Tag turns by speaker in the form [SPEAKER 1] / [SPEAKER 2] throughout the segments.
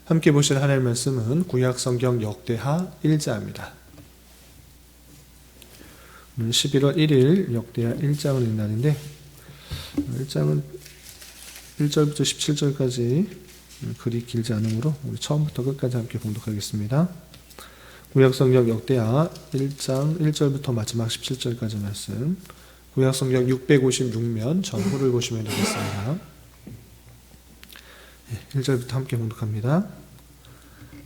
[SPEAKER 1] 함께 보실 하나님의 말씀은 구약성경 역대하 1자입니다. 오늘 11월 1일 역대하 1장을 읽는 날인데 1장은 1절부터 17절까지 글이 길지 않으므로 우리 처음부터 끝까지 함께 봉독하겠습니다. 구약성경 역대하 1장 1절부터 마지막 17절까지 말씀, 구약성경 656면 전후를 보시면 되겠습니다. 1절부터 함께 봉독합니다.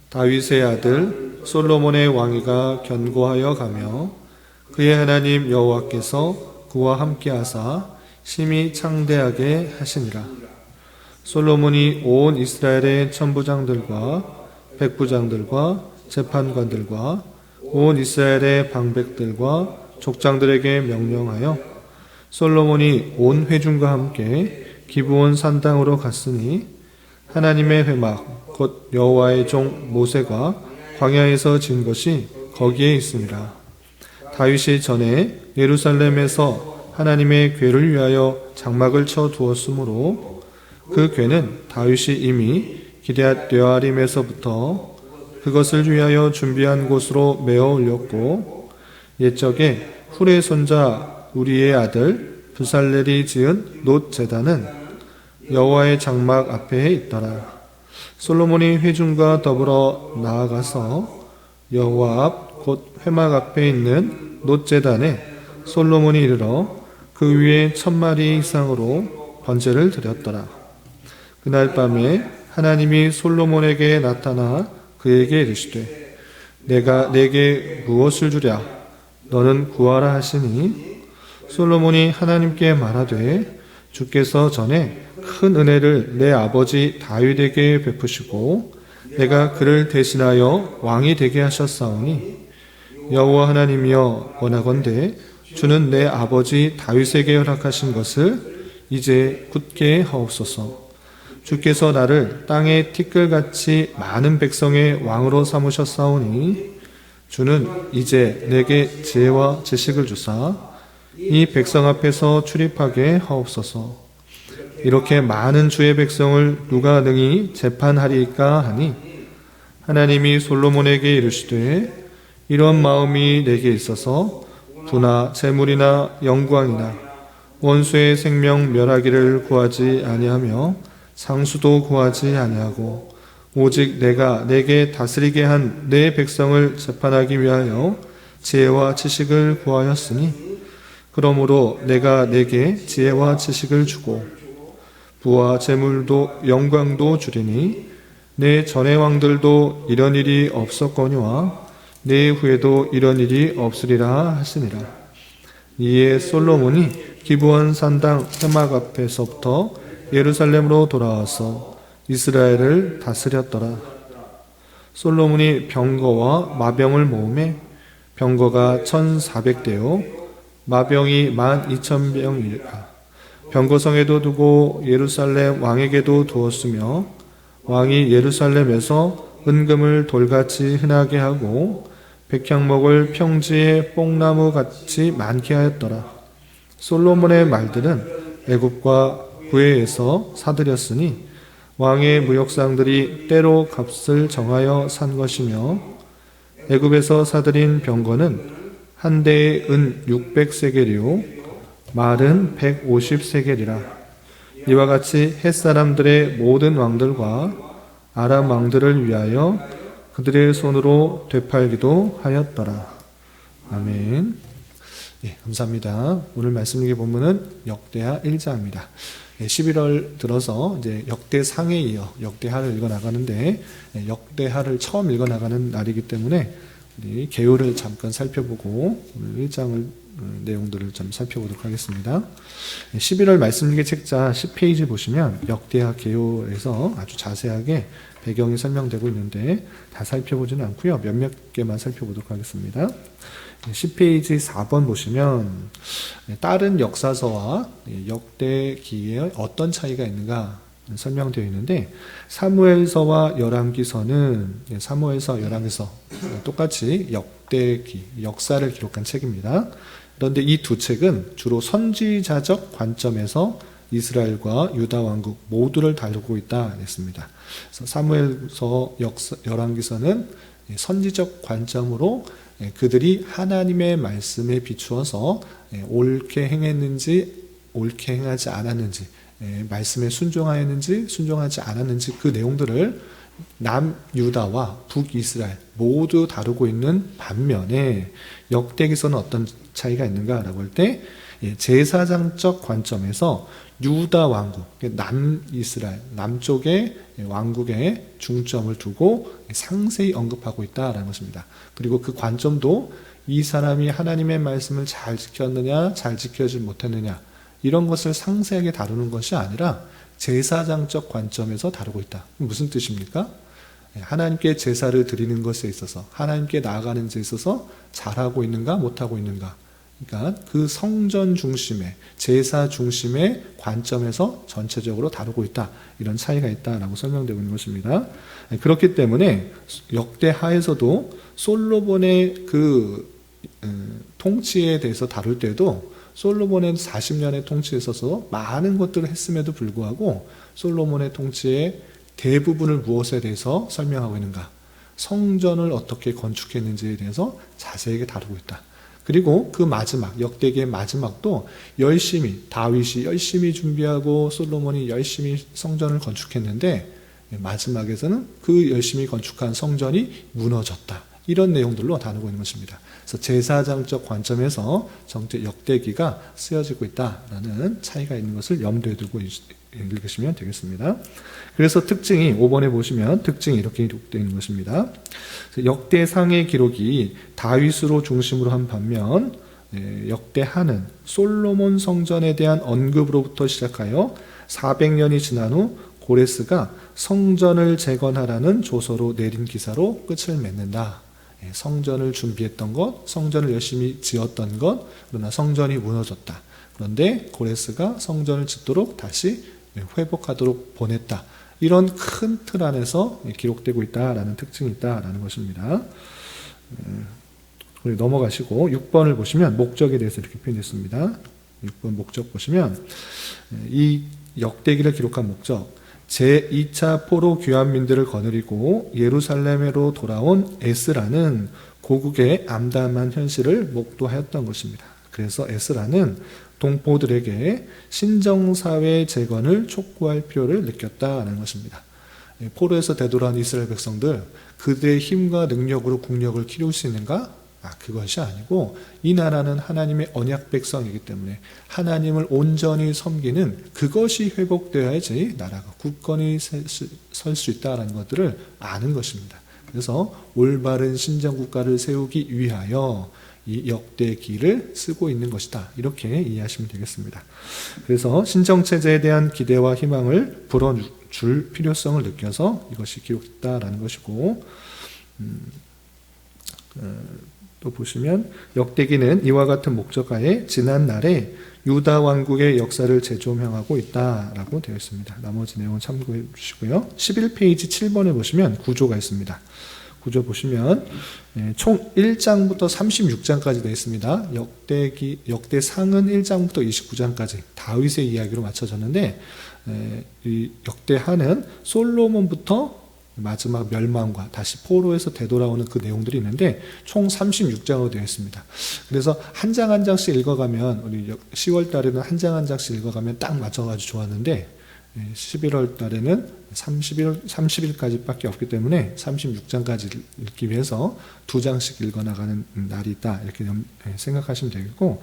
[SPEAKER 1] 다윗의 아들 솔로몬의 왕위가 견고하여 가며 그의 하나님 여호와께서 그와 함께 하사 심히 창대하게 하시니라. 솔로몬이 온 이스라엘의 천부장들과 백부장들과 재판관들과 온 이스라엘의 방백들과 족장들에게 명령하여 솔로몬이 온 회중과 함께 기브온 산당으로 갔으니 하나님의 회막 곧 여호와의 종 모세가 광야에서 진 것이 거기에 있습니다. 다윗이 전에 예루살렘에서 하나님의 궤를 위하여 장막을 쳐 두었으므로 그 궤는 다윗이 이미 기럇 여아림에서부터 그것을 위하여 준비한 곳으로 메어 올렸고, 옛적에 훌의 손자 우리의 아들 브살렐이 지은 놋 제단은 여호와의 장막 앞에 있더라. 솔로몬이 회중과 더불어 나아가서 여호와 앞 곧 회막 앞에 있는 놋 제단에 솔로몬이 이르러 그 위에 1000마리 이상으로 번제를 드렸더라. 그날 밤에 하나님이 솔로몬에게 나타나 그에게 이르시되 내가 내게 무엇을 주랴 너는 구하라 하시니, 솔로몬이 하나님께 말하되 주께서 전에 큰 은혜를 내 아버지 다윗에게 베푸시고 내가 그를 대신하여 왕이 되게 하셨사오니 여호와 하나님이여 원하건대 주는 내 아버지 다윗에게 허락하신 것을 이제 굳게 하옵소서. 주께서 나를 땅의 티끌같이 많은 백성의 왕으로 삼으셨사오니 주는 이제 내게 지혜와 지식을 주사 이 백성 앞에서 출입하게 하옵소서. 이렇게 많은 주의 백성을 누가 능히 재판하리까 하니, 하나님이 솔로몬에게 이르시되 이런 마음이 내게 있어서 부나 재물이나 영광이나 원수의 생명 멸하기를 구하지 아니하며 상수도 구하지 아니하고 오직 내가 내게 다스리게 한 내 백성을 재판하기 위하여 지혜와 지식을 구하였으니, 그러므로 내가 내게 지혜와 지식을 주고 부와 재물도 영광도 주리니 내 전의 왕들도 이런 일이 없었거니와 내 후에도 이런 일이 없으리라 하시니라. 이에 솔로몬이 기브온 산당 회막 앞에서부터 예루살렘으로 돌아와서 이스라엘을 다스렸더라. 솔로몬이 병거와 마병을 모으매 병거가 1400대요 마병이 12,000명이라. 병거성에도 두고 예루살렘 왕에게도 두었으며 왕이 예루살렘에서 은금을 돌같이 흔하게 하고 백향목을 평지에 뽕나무같이 많게 하였더라. 솔로몬의 말들은 애굽과 구해에서 사들였으니 왕의 무역상들이 때로 값을 정하여 산 것이며, 애굽에서 사들인 병거는 한 대에 은 600세겔이요 말은 150세겔이라. 이와 같이 헷사람들의 모든 왕들과 아람 왕들을 위하여 그들의 손으로 되팔기도 하였더라. 아멘. 예, 감사합니다. 오늘 말씀 읽기 본문은 역대하 1자입니다. 11월 들어서 이제 역대상에 이어 역대하를 읽어 나가는데, 역대하를 처음 읽어 나가는 날이기 때문에 우리 개요를 잠깐 살펴보고 오늘 1장을 내용들을 좀 살펴보도록 하겠습니다. 11월 말씀일기 책자 10페이지 보시면 역대하 개요에서 아주 자세하게 배경이 설명되고 있는데 다 살펴보지는 않고요. 몇몇 개만 살펴보도록 하겠습니다. 10페이지 4번 보시면 다른 역사서와 역대기에 어떤 차이가 있는가 설명되어 있는데, 사무엘서와 열왕기서는 사무엘서, 열왕기서 똑같이 역대기, 역사를 기록한 책입니다. 그런데 이 두 책은 주로 선지자적 관점에서 이스라엘과 유다 왕국 모두를 다루고 있다 했습니다. 그래서 사무엘서, 열왕기서는 선지적 관점으로 그들이 하나님의 말씀에 비추어서 옳게 행했는지 옳게 행하지 않았는지, 말씀에 순종하였는지 순종하지 않았는지 그 내용들을 남유다와 북이스라엘 모두 다루고 있는 반면에 역대기서는 어떤 차이가 있는가라고 할 때 제사장적 관점에서 유다 왕국, 남이스라엘, 남쪽의 왕국에 중점을 두고 상세히 언급하고 있다라는 것입니다. 그리고 그 관점도 이 사람이 하나님의 말씀을 잘 지켰느냐, 잘 지켜지 못했느냐, 이런 것을 상세하게 다루는 것이 아니라 제사장적 관점에서 다루고 있다. 무슨 뜻입니까? 하나님께 제사를 드리는 것에 있어서, 하나님께 나아가는 데 있어서 잘하고 있는가, 못하고 있는가. 그러니까 그 성전 중심의, 제사 중심의 관점에서 전체적으로 다루고 있다. 이런 차이가 있다라고 설명되고 있는 것입니다. 그렇기 때문에 역대하에서도 솔로몬의 그 통치에 대해서 다룰 때도 솔로몬의 40년의 통치에 있어서 많은 것들을 했음에도 불구하고 솔로몬의 통치의 대부분을 무엇에 대해서 설명하고 있는가? 성전을 어떻게 건축했는지에 대해서 자세하게 다루고 있다. 그리고 그 마지막, 역대기의 마지막도 열심히, 다윗이 열심히 준비하고 솔로몬이 열심히 성전을 건축했는데 마지막에서는 그 열심히 건축한 성전이 무너졌다. 이런 내용들로 다루고 있는 것입니다. 그래서 제사장적 관점에서 역대기가 쓰여지고 있다라는 차이가 있는 것을 염두에 두고 읽으시면 되겠습니다. 그래서 특징이 5번에 보시면 특징이 이렇게 기록되어 있는 것입니다. 역대상의 기록이 다윗으로 중심으로 한 반면 역대하는 솔로몬 성전에 대한 언급으로부터 시작하여 400년이 지난 후 고레스가 성전을 재건하라는 조서로 내린 기사로 끝을 맺는다. 성전을 준비했던 것, 성전을 열심히 지었던 것, 그러나 성전이 무너졌다. 그런데 고레스가 성전을 짓도록 다시 회복하도록 보냈다. 이런 큰 틀 안에서 기록되고 있다라는 특징이 있다라는 것입니다. 넘어가시고 6번을 보시면 목적에 대해서 이렇게 표현했습니다. 6번 목적 보시면 이 역대기를 기록한 목적, 제2차 포로 귀환민들을 거느리고 예루살렘으로 돌아온 에스라는 고국의 암담한 현실을 목도하였던 것입니다. 그래서 에스라는 동포들에게 신정사회 재건을 촉구할 필요를 느꼈다는 것입니다. 포로에서 되돌아온 이스라엘 백성들, 그들의 힘과 능력으로 국력을 키울 수 있는가? 그것이 아니고 이 나라는 하나님의 언약 백성이기 때문에 하나님을 온전히 섬기는 그것이 회복되어야지 나라가 굳건히 설 수 있다는 것들을 아는 것입니다. 그래서 올바른 신정국가를 세우기 위하여 이 역대기를 쓰고 있는 것이다. 이렇게 이해하시면 되겠습니다. 그래서 신정체제에 대한 기대와 희망을 불어줄 필요성을 느껴서 이것이 기록됐다라는 것이고, 또 보시면 역대기는 이와 같은 목적하에 지난 날에 유다 왕국의 역사를 재조명하고 있다라고 되어 있습니다. 나머지 내용은 참고해 주시고요. 11페이지 7번에 보시면 구조가 있습니다. 구조 보시면 총 1장부터 36장까지 되어 있습니다. 역대상은 1장부터 29장까지 다윗의 이야기로 맞춰졌는데, 이 역대하는 솔로몬부터 마지막 멸망과 다시 포로에서 되돌아오는 그 내용들이 있는데 총 36장으로 되어 있습니다. 그래서 한 장 한 장씩 읽어가면, 우리 10월 달에는 한 장 한 장씩 읽어가면 딱 맞춰가지고 좋았는데 11월 달에는 30일까지 밖에 없기 때문에 36장까지 읽기 위해서 2장씩 읽어나가는 날이 있다. 이렇게 생각하시면 되겠고,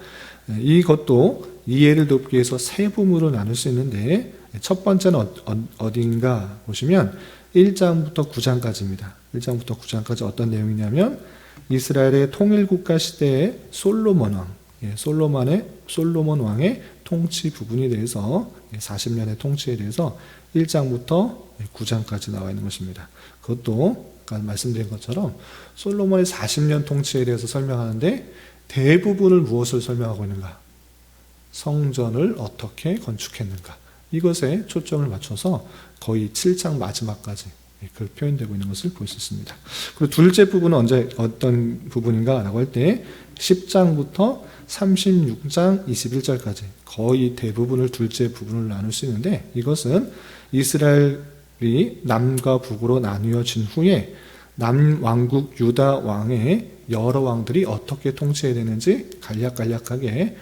[SPEAKER 1] 이것도 이해를 돕기 위해서 세 부문으로 나눌 수 있는데, 첫 번째는 어딘가 보시면 1장부터 9장까지입니다. 1장부터 9장까지 어떤 내용이냐면 이스라엘의 통일국가 시대의 솔로몬 왕, 솔로몬 왕의 통치 부분에 대해서 40년의 통치에 대해서 1장부터 9장까지 나와 있는 것입니다. 그것도 아까 말씀드린 것처럼 솔로몬의 40년 통치에 대해서 설명하는데 대부분을 무엇을 설명하고 있는가? 성전을 어떻게 건축했는가? 이것에 초점을 맞춰서 거의 7장 마지막까지 그 표현되고 있는 것을 볼 수 있습니다. 그리고 둘째 부분은 어떤 부분인가 라고 할 때 10장부터 36장 21절까지 거의 대부분을 둘째 부분을 나눌 수 있는데, 이것은 이스라엘이 남과 북으로 나뉘어진 후에 남왕국 유다 왕의 여러 왕들이 어떻게 통치해야 되는지 간략간략하게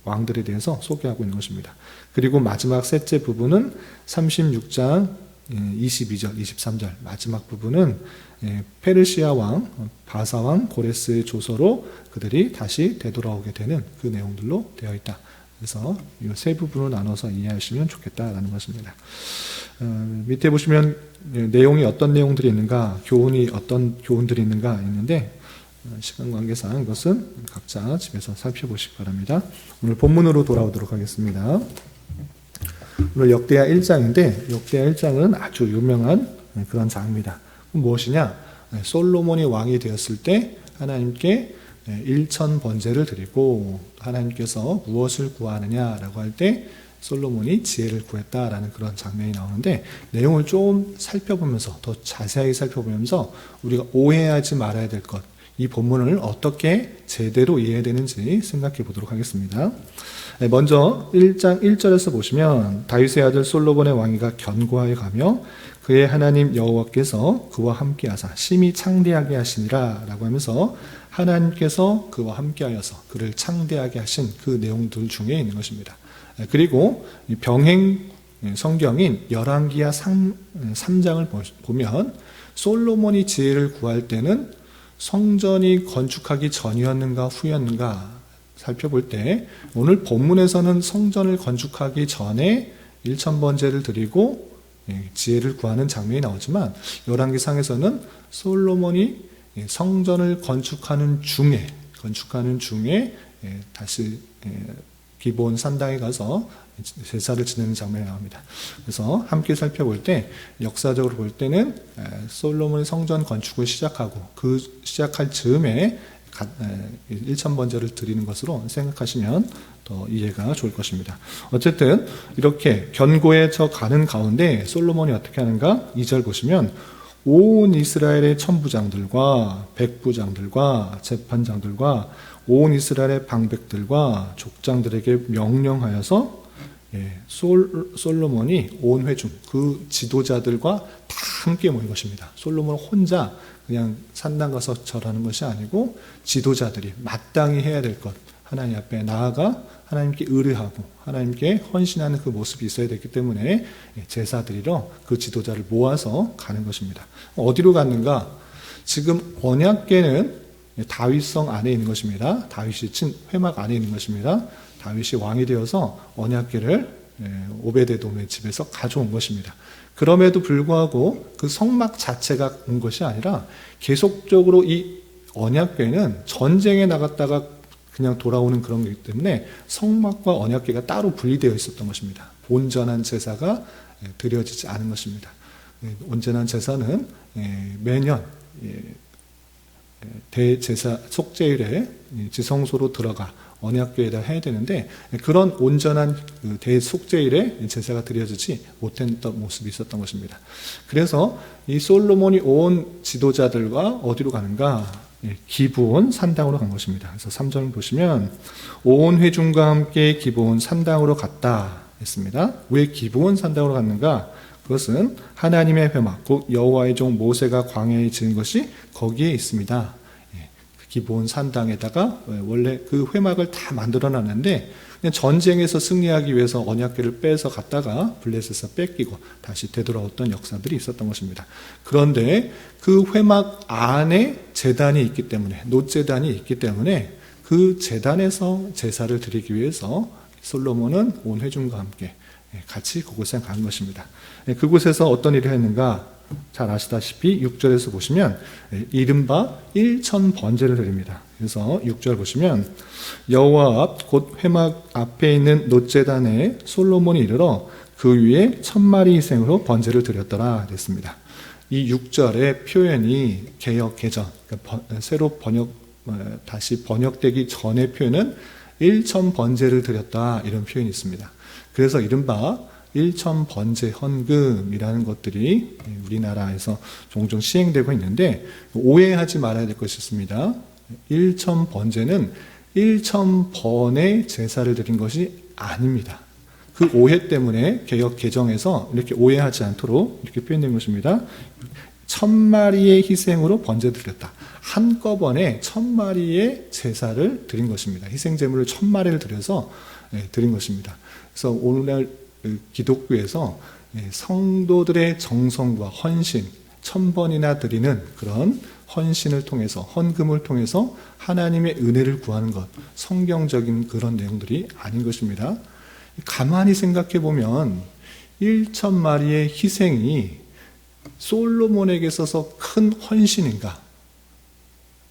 [SPEAKER 1] 왕들에 대해서 소개하고 있는 것입니다. 그리고 마지막 셋째 부분은 36장 22절, 23절 마지막 부분은 페르시아 왕, 바사 왕 고레스의 조서로 그들이 다시 되돌아오게 되는 그 내용들로 되어 있다. 그래서 이 세 부분으로 나눠서 이해하시면 좋겠다라는 것입니다. 밑에 보시면 내용이 어떤 내용들이 있는가, 교훈이 어떤 교훈들이 있는가 있는데, 시간 관계상 이것은 각자 집에서 살펴보시기 바랍니다. 오늘 본문으로 돌아오도록 하겠습니다. 오늘 역대하 1장인데, 역대하 1장은 아주 유명한 그런 장입니다. 무엇이냐? 솔로몬이 왕이 되었을 때 하나님께 1천 번제를 드리고, 하나님께서 무엇을 구하느냐라고 할 때 솔로몬이 지혜를 구했다라는 그런 장면이 나오는데, 내용을 좀 살펴보면서, 더 자세하게 살펴보면서 우리가 오해하지 말아야 될 것, 이 본문을 어떻게 제대로 이해해야 되는지 생각해 보도록 하겠습니다. 먼저 1장 1절에서 보시면 다윗의 아들 솔로몬의 왕위가 견고하게 가며 그의 하나님 여호와께서 그와 함께하사 심히 창대하게 하시니라 라고 하면서 하나님께서 그와 함께하여서 그를 창대하게 하신 그 내용들 중에 있는 것입니다. 그리고 병행 성경인 열왕기하 3장을 보면 솔로몬이 지혜를 구할 때는 성전이 건축하기 전이었는가 후였는가 살펴볼 때, 오늘 본문에서는 성전을 건축하기 전에 1천번제를 드리고 지혜를 구하는 장면이 나오지만, 열왕기상에서는 솔로몬이 성전을 건축하는 중에 다시 기브온 산당에 가서 제사를 지내는 장면이 나옵니다. 그래서 함께 살펴볼 때, 역사적으로 볼 때는 솔로몬의 성전 건축을 시작하고 그 시작할 즈음에 1천번제를 드리는 것으로 생각하시면 더 이해가 좋을 것입니다. 어쨌든 이렇게 견고해져 가는 가운데 솔로몬이 어떻게 하는가? 2절 보시면 온 이스라엘의 천부장들과 백부장들과 재판장들과 온 이스라엘의 방백들과 족장들에게 명령하여서 솔로몬이 온 회중, 그 지도자들과 다 함께 모인 것입니다. 솔로몬 혼자 그냥 산당 가서 절하는 것이 아니고 지도자들이 마땅히 해야 될 것, 하나님 앞에 나아가 하나님께 의뢰하고 하나님께 헌신하는 그 모습이 있어야 되기 때문에 제사 드리러 그 지도자를 모아서 가는 것입니다. 어디로 갔는가? 지금 언약궤는 다윗성 안에 있는 것입니다. 다윗이 친 회막 안에 있는 것입니다. 다윗이 왕이 되어서 언약궤를 오베데돔의 집에서 가져온 것입니다. 그럼에도 불구하고 그 성막 자체가 온 것이 아니라 계속적으로 이 언약궤는 전쟁에 나갔다가 그냥 돌아오는 그런 거기 때문에 성막과 언약궤가 따로 분리되어 있었던 것입니다. 온전한 제사가 드려지지 않은 것입니다. 온전한 제사는 매년 대제사 속죄일에 지성소로 들어가 언약궤에다 해야 되는데, 그런 온전한 대속죄일에 제사가 드려지지 못했던 모습이 있었던 것입니다. 그래서 이 솔로몬이 온 지도자들과 어디로 가는가? 기브온 산당으로 간 것입니다. 그래서 3절 보시면 온 회중과 함께 기브온 산당으로 갔다 했습니다. 왜 기브온 산당으로 갔는가? 그것은 하나님의 회막, 곧 여호와의 종 모세가 광야에 지은 것이 거기에 있습니다. 기브온 산당에다가 원래 그 회막을 다 만들어놨는데, 그냥 전쟁에서 승리하기 위해서 언약궤를 빼서 갔다가 블레셋에서 뺏기고 다시 되돌아왔던 역사들이 있었던 것입니다. 그런데 그 회막 안에 제단이 있기 때문에, 놋제단이 있기 때문에 그 제단에서 제사를 드리기 위해서 솔로몬은 온 회중과 함께 같이 그곳에 간 것입니다. 그곳에서 어떤 일을 했는가? 잘 아시다시피 6절에서 보시면 이른바 1천번제를 드립니다. 그래서 6절 보시면 여호와 앞 곧 회막 앞에 있는 놋제단에 솔로몬이 이르러 그 위에 1000마리 희생으로 번제를 드렸더라 그랬습니다. 이 6절의 표현이 개역 개정, 그러니까 새로 다시 번역되기 전의 표현은 1천번제를 드렸다, 이런 표현이 있습니다. 그래서 이른바 1천번제 헌금이라는 것들이 우리나라에서 종종 시행되고 있는데, 오해하지 말아야 될 것이 있습니다. 일천번제는 일천번의 제사를 드린 것이 아닙니다. 그 오해 때문에 개역 개정에서 이렇게 오해하지 않도록 이렇게 표현된 것입니다. 1000마리의 희생으로 번제 드렸다. 한꺼번에 1000마리의 제사를 드린 것입니다. 희생제물을 1000마리를 드려서 드린 것입니다. 그래서 오늘날 기독교에서 성도들의 정성과 헌신, 1000번이나 드리는 그런 헌신을 통해서, 헌금을 통해서 하나님의 은혜를 구하는 것, 성경적인 그런 내용들이 아닌 것입니다. 가만히 생각해 보면 1000마리의 희생이 솔로몬에게 있어서 큰 헌신인가?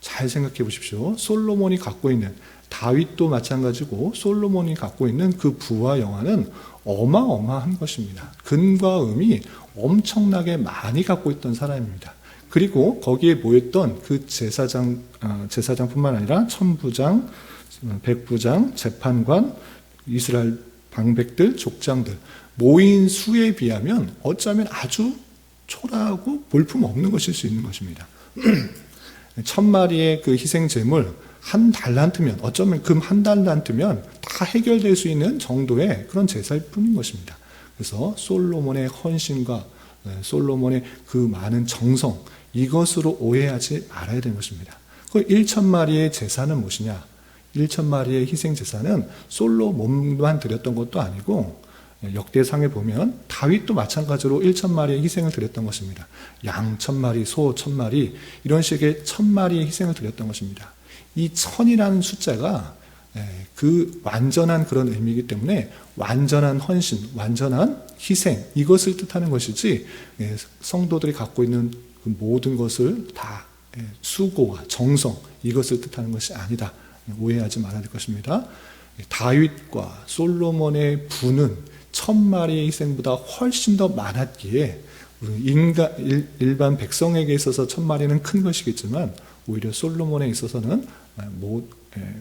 [SPEAKER 1] 잘 생각해 보십시오. 솔로몬이 갖고 있는, 다윗도 마찬가지고 솔로몬이 갖고 있는 그 부와 영화는 어마어마한 것입니다. 근과 음이 엄청나게 많이 갖고 있던 사람입니다. 그리고 거기에 모였던 그 제사장뿐만 아니라 천부장, 백부장, 재판관, 이스라엘 방백들, 족장들 모인 수에 비하면 어쩌면 아주 초라하고 볼품없는 것일 수 있는 것입니다. 1000마리의 그 희생제물 한 달란트면, 어쩌면 금 한 달란트면 다 해결될 수 있는 정도의 그런 제사일 뿐인 것입니다. 그래서 솔로몬의 헌신과 솔로몬의 그 많은 정성, 이것으로 오해하지 말아야 되는 것입니다. 그 1000마리의 제사는 무엇이냐? 1000마리의 희생 제사는 솔로몬만 드렸던 것도 아니고, 역대상에 보면 다윗도 마찬가지로 1000마리의 희생을 드렸던 것입니다. 양 1000마리, 소 1000마리, 이런 식의 1000마리의 희생을 드렸던 것입니다. 이 1000이라는 숫자가 그 완전한 그런 의미이기 때문에 완전한 헌신, 완전한 희생, 이것을 뜻하는 것이지, 성도들이 갖고 있는 그 모든 것을 다 수고와 정성, 이것을 뜻하는 것이 아니다. 오해하지 말아야 될 것입니다. 다윗과 솔로몬의 부는 1000마리의 희생보다 훨씬 더 많았기에 일반 백성에게 있어서 1000마리는 큰 것이겠지만 오히려 솔로몬에 있어서는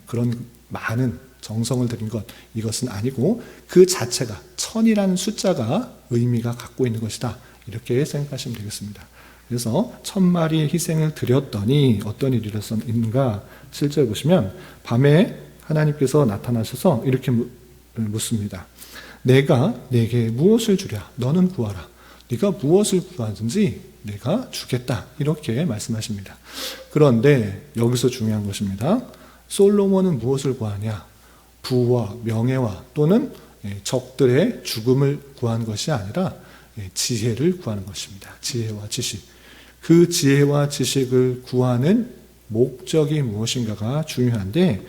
[SPEAKER 1] 그런 많은 정성을 들인 것, 이것은 아니고 그 자체가 1000이라는 숫자가 의미가 갖고 있는 것이다. 이렇게 생각하시면 되겠습니다. 그래서 1000마리의 희생을 드렸더니 어떤 일이 일어났는가? 7절 보시면 밤에 하나님께서 나타나셔서 이렇게 묻습니다. 내가 네게 무엇을 주랴? 너는 구하라. 네가 무엇을 구하든지 내가 주겠다. 이렇게 말씀하십니다. 그런데 여기서 중요한 것입니다. 솔로몬은 무엇을 구하냐? 부와 명예와 또는 적들의 죽음을 구한 것이 아니라 지혜를 구하는 것입니다. 지혜와 지식. 그 지혜와 지식을 구하는 목적이 무엇인가가 중요한데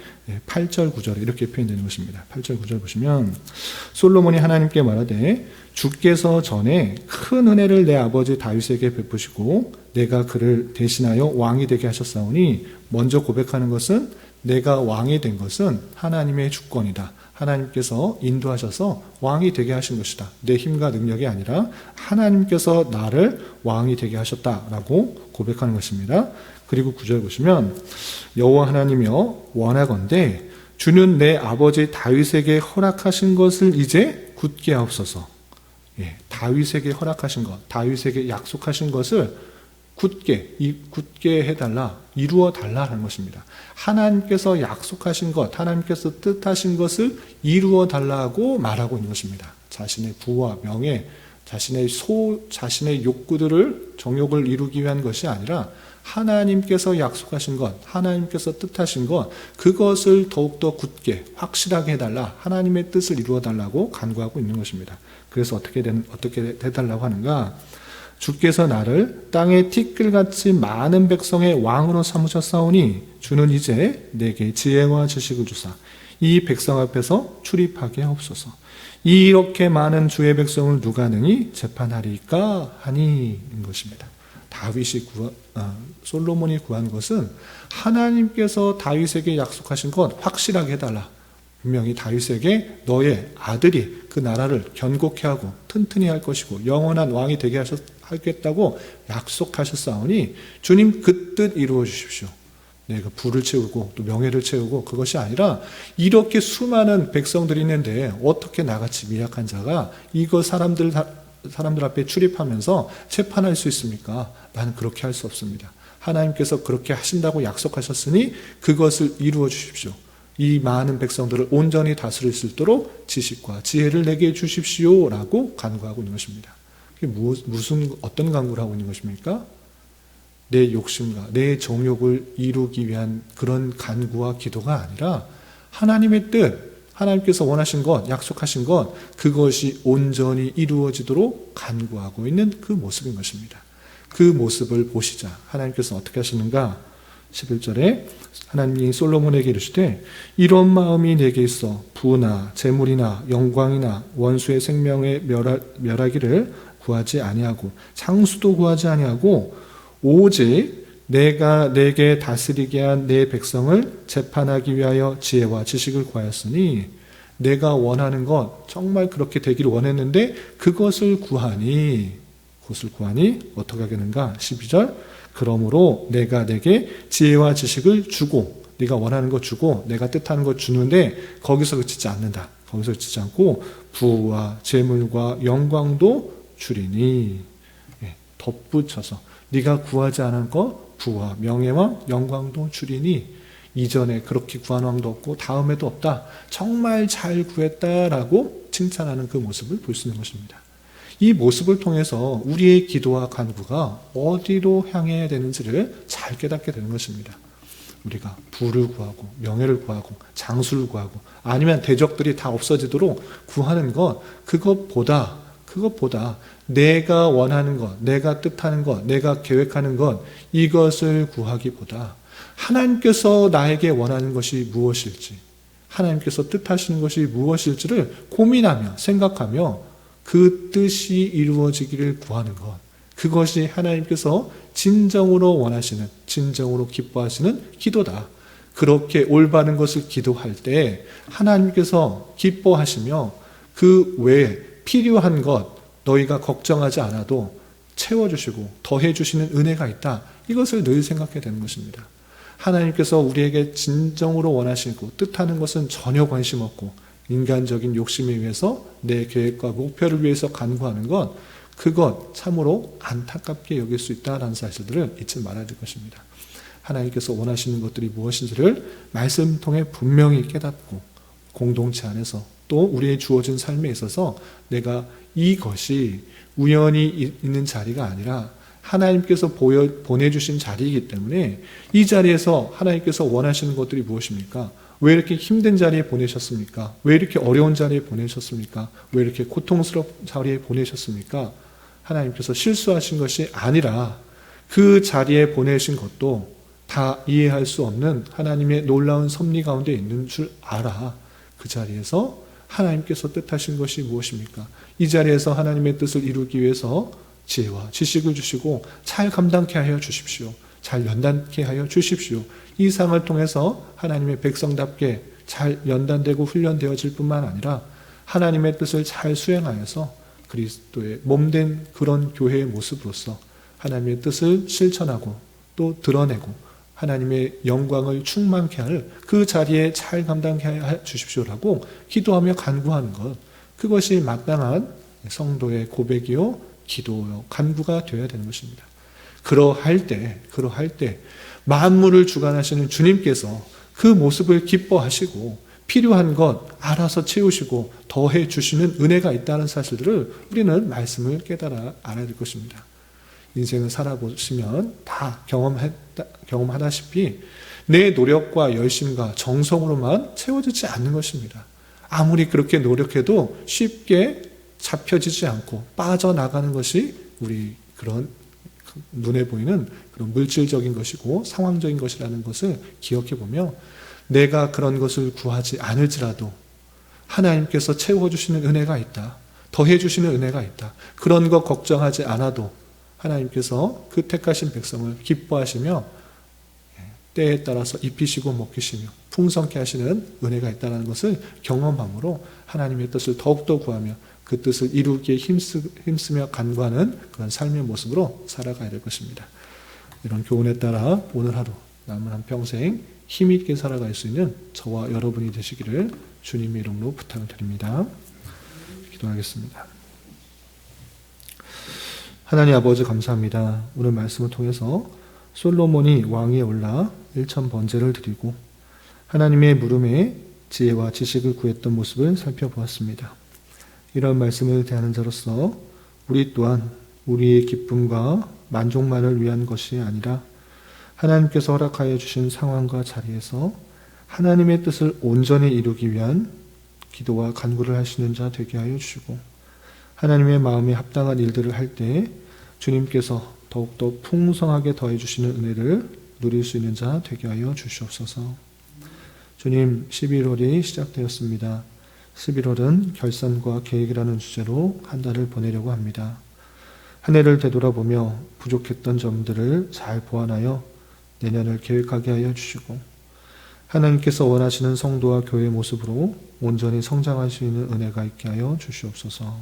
[SPEAKER 1] 8절 9절에 이렇게 표현되는 것입니다. 8절 9절 보시면 솔로몬이 하나님께 말하되 주께서 전에 큰 은혜를 내 아버지 다윗에게 베푸시고 내가 그를 대신하여 왕이 되게 하셨사오니, 먼저 고백하는 것은 내가 왕이 된 것은 하나님의 주권이다. 하나님께서 인도하셔서 왕이 되게 하신 것이다. 내 힘과 능력이 아니라 하나님께서 나를 왕이 되게 하셨다라고 고백하는 것입니다. 그리고 9절 보시면 여호와 하나님이여 원하건대 주는 내 아버지 다윗에게 허락하신 것을 이제 굳게 하옵소서. 다윗에게 허락하신 것, 다윗에게 약속하신 것을 굳게 해달라, 이루어 달라는 것입니다. 하나님께서 약속하신 것, 하나님께서 뜻하신 것을 이루어 달라고 말하고 있는 것입니다. 자신의 부와 명예, 자신의 욕구들을, 정욕을 이루기 위한 것이 아니라 하나님께서 약속하신 것, 하나님께서 뜻하신 것, 그것을 더욱더 굳게, 확실하게 해달라, 하나님의 뜻을 이루어 달라고 간구하고 있는 것입니다. 그래서 어떻게 해달라고 하는가? 주께서 나를 땅의 티끌같이 많은 백성의 왕으로 삼으셨사오니 주는 이제 내게 지혜와 지식을 주사 이 백성 앞에서 출입하게 하옵소서. 이렇게 많은 주의 백성을 누가 능히 재판하리까 하니, 인 것입니다. 솔로몬이 구한 것은 하나님께서 다윗에게 약속하신 것 확실하게 해달라. 분명히 다윗에게 너의 아들이 그 나라를 견고케 하고 튼튼히 할 것이고 영원한 왕이 되게 하겠다고 약속하셨사오니 주님 그 뜻 이루어 주십시오. 내가 부를 채우고 또 명예를 채우고, 그것이 아니라 이렇게 수많은 백성들이 있는데 어떻게 나같이 미약한 자가 이거 사람들 앞에 출입하면서 재판할 수 있습니까? 나는 그렇게 할 수 없습니다. 하나님께서 그렇게 하신다고 약속하셨으니 그것을 이루어 주십시오. 이 많은 백성들을 온전히 다스릴 수 있도록 지식과 지혜를 내게 주십시오라고 간구하고 있는 것입니다. 그게 어떤 간구를 하고 있는 것입니까? 내 욕심과 내 정욕을 이루기 위한 그런 간구와 기도가 아니라 하나님의 뜻, 하나님께서 원하신 것, 약속하신 것, 그것이 온전히 이루어지도록 간구하고 있는 그 모습인 것입니다. 그 모습을 보시자. 하나님께서 어떻게 하시는가? 11절에 하나님이 솔로몬에게 이르시되 이런 마음이 내게 있어 부나 재물이나 영광이나 원수의 생명의 멸하기를 구하지 아니하고 장수도 구하지 아니하고 오직 내가 내게 다스리게 한 내 백성을 재판하기 위하여 지혜와 지식을 구하였으니 내가 원하는 것 정말 그렇게 되기를 원했는데 그것을 구하니 어떻게 하겠는가? 12절 그러므로 내가 내게 지혜와 지식을 주고 네가 원하는 것 주고 내가 뜻하는 것 주는데 거기서 그치지 않는다. 거기서 그치지 않고 부와 재물과 영광도 주리니 덧붙여서 네가 구하지 않은 것 부와 명예와 영광도 주리니 이전에 그렇게 구한 왕도 없고 다음에도 없다. 정말 잘 구했다라고 칭찬하는 그 모습을 볼 수 있는 것입니다. 이 모습을 통해서 우리의 기도와 간구가 어디로 향해야 되는지를 잘 깨닫게 되는 것입니다. 우리가 부를 구하고 명예를 구하고 장수를 구하고 아니면 대적들이 다 없어지도록 구하는 것 그것보다 내가 원하는 것, 내가 뜻하는 것, 내가 계획하는 것 이것을 구하기보다 하나님께서 나에게 원하는 것이 무엇일지 하나님께서 뜻하시는 것이 무엇일지를 고민하며 생각하며 그 뜻이 이루어지기를 구하는 것 그것이 하나님께서 진정으로 원하시는 진정으로 기뻐하시는 기도다. 그렇게 올바른 것을 기도할 때 하나님께서 기뻐하시며 그 외에 필요한 것 너희가 걱정하지 않아도 채워주시고 더해주시는 은혜가 있다. 이것을 늘 생각해야 되는 것입니다. 하나님께서 우리에게 진정으로 원하시고 뜻하는 것은 전혀 관심 없고 인간적인 욕심에 의해서 내 계획과 목표를 위해서 간구하는 것 그것 참으로 안타깝게 여길 수 있다는 사실들을 잊지 말아야 될 것입니다. 하나님께서 원하시는 것들이 무엇인지를 말씀 통해 분명히 깨닫고 공동체 안에서 또 우리의 주어진 삶에 있어서 내가 이것이 우연히 있는 자리가 아니라 하나님께서 보내주신 자리이기 때문에 이 자리에서 하나님께서 원하시는 것들이 무엇입니까? 왜 이렇게 힘든 자리에 보내셨습니까? 왜 이렇게 어려운 자리에 보내셨습니까? 왜 이렇게 고통스러운 자리에 보내셨습니까? 하나님께서 실수하신 것이 아니라 그 자리에 보내신 것도 다 이해할 수 없는 하나님의 놀라운 섭리 가운데 있는 줄 알아. 그 자리에서 하나님께서 뜻하신 것이 무엇입니까? 이 자리에서 하나님의 뜻을 이루기 위해서 지혜와 지식을 주시고 잘 감당케 하여 주십시오. 잘 연단케 하여 주십시오. 이 상을 통해서 하나님의 백성답게 잘 연단되고 훈련되어질 뿐만 아니라 하나님의 뜻을 잘 수행하여서 그리스도의 몸된 그런 교회의 모습으로서 하나님의 뜻을 실천하고 또 드러내고 하나님의 영광을 충만케 할 그 자리에 잘 감당케 하여 주십시오라고 기도하며 간구하는 것 그것이 마땅한 성도의 고백이요 기도요 간구가 되어야 되는 것입니다. 그러할 때 만물을 주관하시는 주님께서 그 모습을 기뻐하시고 필요한 것 알아서 채우시고 더해 주시는 은혜가 있다는 사실들을 우리는 말씀을 깨달아 알아야 될 것입니다. 인생을 살아보시면 다 경험하다시피 내 노력과 열심과 정성으로만 채워지지 않는 것입니다. 아무리 그렇게 노력해도 쉽게 잡혀지지 않고 빠져나가는 것이 우리 그런 눈에 보이는 그런 물질적인 것이고 상황적인 것이라는 것을 기억해 보며 내가 그런 것을 구하지 않을지라도 하나님께서 채워주시는 은혜가 있다. 더해주시는 은혜가 있다. 그런 거 걱정하지 않아도 하나님께서 그 택하신 백성을 기뻐하시며 때에 따라서 입히시고 먹히시며 풍성케 하시는 은혜가 있다는 것을 경험함으로 하나님의 뜻을 더욱더 구하며 그 뜻을 이루기에 힘쓰며 간구하는 그런 삶의 모습으로 살아가야 될 것입니다. 이런 교훈에 따라 오늘 하루 남은 한평생 힘있게 살아갈 수 있는 저와 여러분이 되시기를 주님의 이름으로 부탁을 드립니다. 기도하겠습니다. 하나님 아버지 감사합니다. 오늘 말씀을 통해서 솔로몬이 왕위에 올라 1000번제를 드리고 하나님의 물음에 지혜와 지식을 구했던 모습을 살펴보았습니다. 이런 말씀을 대하는 자로서 우리 또한 우리의 기쁨과 만족만을 위한 것이 아니라 하나님께서 허락하여 주신 상황과 자리에서 하나님의 뜻을 온전히 이루기 위한 기도와 간구를 할 수 있는 자 되게 하여 주시고 하나님의 마음에 합당한 일들을 할 때 주님께서 더욱더 풍성하게 더해 주시는 은혜를 누릴 수 있는 자 되게 하여 주시옵소서. 주님, 11월이 시작되었습니다. 11월은 결산과 계획이라는 주제로 한 달을 보내려고 합니다. 한 해를 되돌아보며 부족했던 점들을 잘 보완하여 내년을 계획하게 하여 주시고 하나님께서 원하시는 성도와 교회의 모습으로 온전히 성장할 수 있는 은혜가 있게 하여 주시옵소서.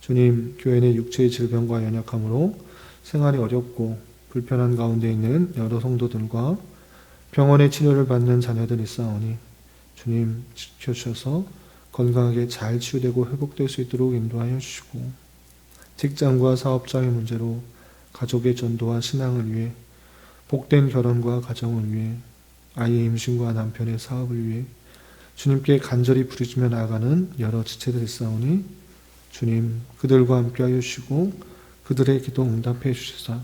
[SPEAKER 1] 주님, 교회 육체의 질병과 연약함으로 생활이 어렵고 불편한 가운데 있는 여러 성도들과 병원의 치료를 받는 자녀들이 있사오니 주님 지켜주셔서 건강하게 잘 치유되고 회복될 수 있도록 인도하여 주시고 직장과 사업장의 문제로 가족의 전도와 신앙을 위해 복된 결혼과 가정을 위해 아이의 임신과 남편의 사업을 위해 주님께 간절히 부르짖며 나아가는 여러 지체들이 있사오니 주님 그들과 함께하여 주시고 그들의 기도 응답해 주시사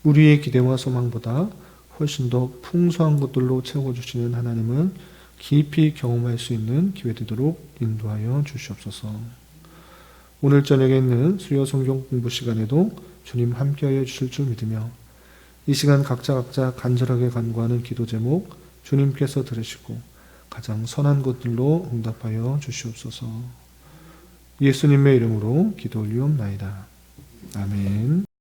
[SPEAKER 1] 우리의 기대와 소망보다 훨씬 더 풍성한 것들로 채워주시는 하나님을 깊이 경험할 수 있는 기회 되도록 인도하여 주시옵소서. 오늘 저녁에 있는 수요 성경 공부 시간에도 주님 함께하여 주실 줄 믿으며 이 시간 각자 간절하게 간구하는 기도 제목 주님께서 들으시고 가장 선한 것들로 응답하여 주시옵소서. 예수님의 이름으로 기도 올리옵나이다. 아멘.